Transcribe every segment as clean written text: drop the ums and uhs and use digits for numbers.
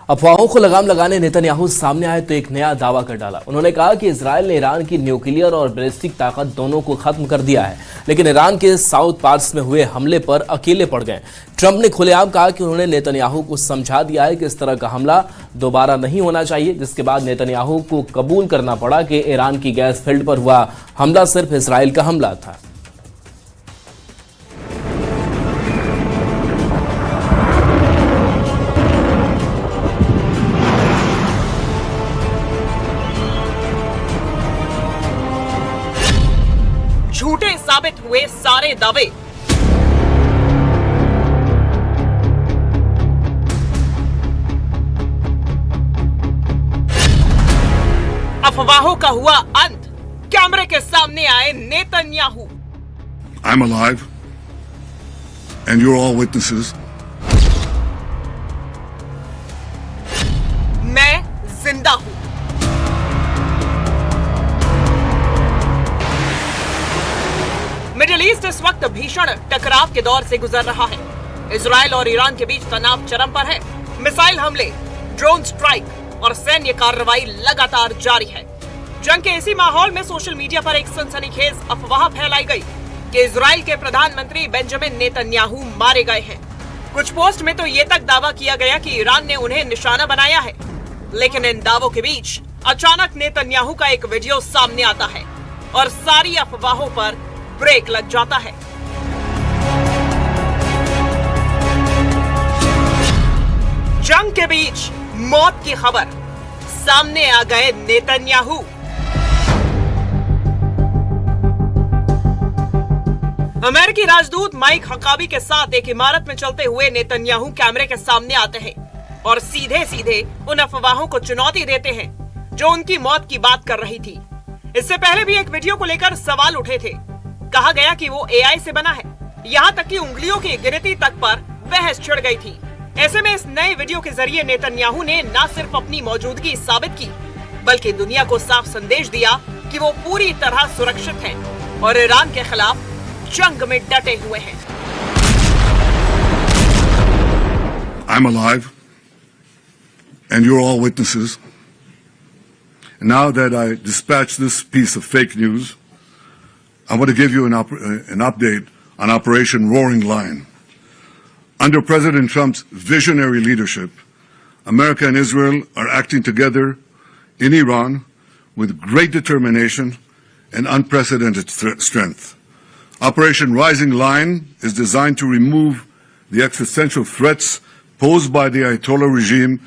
अफवाहों को लगाम लगाने नेतन्याहू सामने आए तो एक नया दावा कर डाला। उन्होंने कहा कि इजराइल ने ईरान की न्यूक्लियर और बैलिस्टिक ताकत दोनों को खत्म कर दिया है, लेकिन ईरान के साउथ पार्स में हुए हमले पर अकेले पड़ गए। ट्रंप ने खुलेआम कहा कि उन्होंने नेतन्याहू को समझा दिया है कि इस तरह का हमला दोबारा नहीं होना चाहिए, जिसके बाद नेतन्याहू को कबूल करना पड़ा कि ईरान की गैस फील्ड पर हुआ हमला सिर्फ इजराइल का हमला था। झूठे साबित हुए सारे दावे। अफवाहों का हुआ अंत, कैमरे के सामने आए Netanyahu. I'm alive, and you're all witnesses. मैं जिंदा हूं। मिडिल ईस्ट इस वक्त भीषण टकराव के दौर से गुजर रहा है। इजराइल और ईरान के बीच तनाव चरम पर है। मिसाइल हमले, ड्रोन स्ट्राइक और सैन्य कार्रवाई लगातार जारी है। जंग के इसी माहौल में सोशल मीडिया पर एक सनसनीखेज अफवाह फैलाई गई कि इजराइल के प्रधानमंत्री बेंजामिन नेतन्याहू मारे गए हैं। कुछ पोस्ट में तो ये तक दावा किया गया कि ईरान ने उन्हें निशाना बनाया है, लेकिन इन दावों के बीच अचानक नेतन्याहू का एक वीडियो सामने आता है और सारी अफवाहों पर ब्रेक लग जाता है। जंग के बीच मौत की खबर, सामने आ गए नेतन्याहू। अमेरिकी राजदूत माइक हकाबी के साथ एक इमारत में चलते हुए नेतन्याहू कैमरे के सामने आते हैं और सीधे सीधे उन अफवाहों को चुनौती देते हैं जो उनकी मौत की बात कर रही थी। इससे पहले भी एक वीडियो को लेकर सवाल उठे थे। कहा गया कि वो एआई से बना है, यहाँ तक कि उंगलियों की गिनती तक पर बहस छिड़ गई थी। ऐसे में इस नए वीडियो के जरिए नेतन्याहू ने न सिर्फ अपनी मौजूदगी साबित की, बल्कि दुनिया को साफ संदेश दिया कि वो पूरी तरह सुरक्षित हैं और ईरान के खिलाफ जंग में डटे हुए हैं। I'm alive, and you're all witnesses. Now that I dispatched this piece of fake news, I want to give you an update on Operation Roaring Lion. Under President Trump's visionary leadership, America and Israel are acting together in Iran with great determination and unprecedented strength. Operation Rising Lion is designed to remove the existential threats posed by the Ayatollah regime,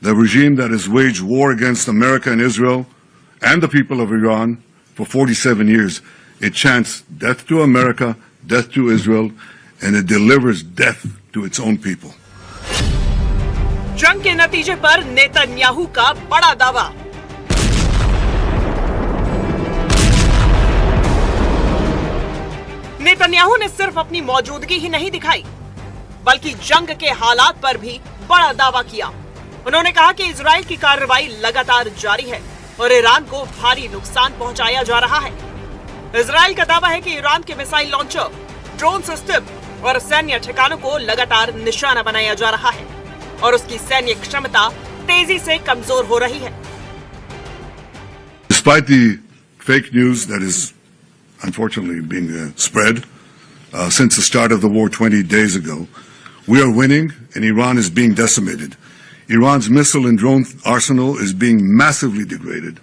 the regime that has waged war against America and Israel and the people of Iran for 47 years. It chants death to America, death to Israel, and it delivers death to its own people. जंग के नतीजे पर Netanyahu का बड़ा दावा। Netanyahu ने सिर्फ अपनी मौजूदगी ही नहीं दिखाई, बल्कि जंग के हालात पर भी बड़ा दावा किया। उन्होंने कहा कि इजराइल की कार्रवाई लगातार जारी है और ईरान को भारी नुकसान पहुंचाया जा रहा है। इजराइल का दावा है कि ईरान के मिसाइल लॉन्चर, ड्रोन सिस्टम और सैन्य ठिकानों को लगातार निशाना बनाया जा रहा है और उसकी सैन्य क्षमता तेजी से कमजोर हो रही है। Despite the fake news that is unfortunately being spread since the start of the war 20 days ago, we are winning and Iran is being decimated. Iran's missile and drone arsenal is being massively degraded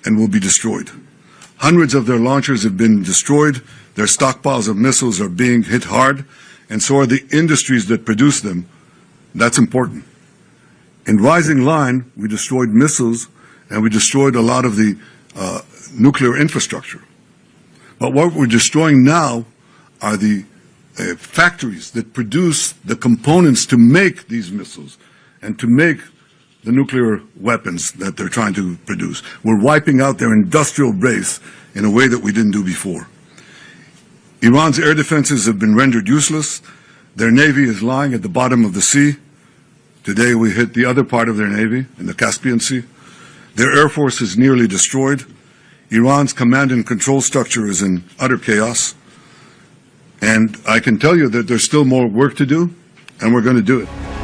and will be destroyed. Hundreds of their launchers have been destroyed, their stockpiles of missiles are being hit hard, and so are the industries that produce them. That's important. In Rising Lion, we destroyed missiles and we destroyed a lot of the nuclear infrastructure. But what we're destroying now are the factories that produce the components to make these missiles and to make the nuclear weapons that they're trying to produce. We're wiping out their industrial base in a way that we didn't do before. Iran's air defenses have been rendered useless. Their navy is lying at the bottom of the sea. Today we hit the other part of their navy in the Caspian Sea. Their air force is nearly destroyed. Iran's command and control structure is in utter chaos. And I can tell you that there's still more work to do, and we're going to do it.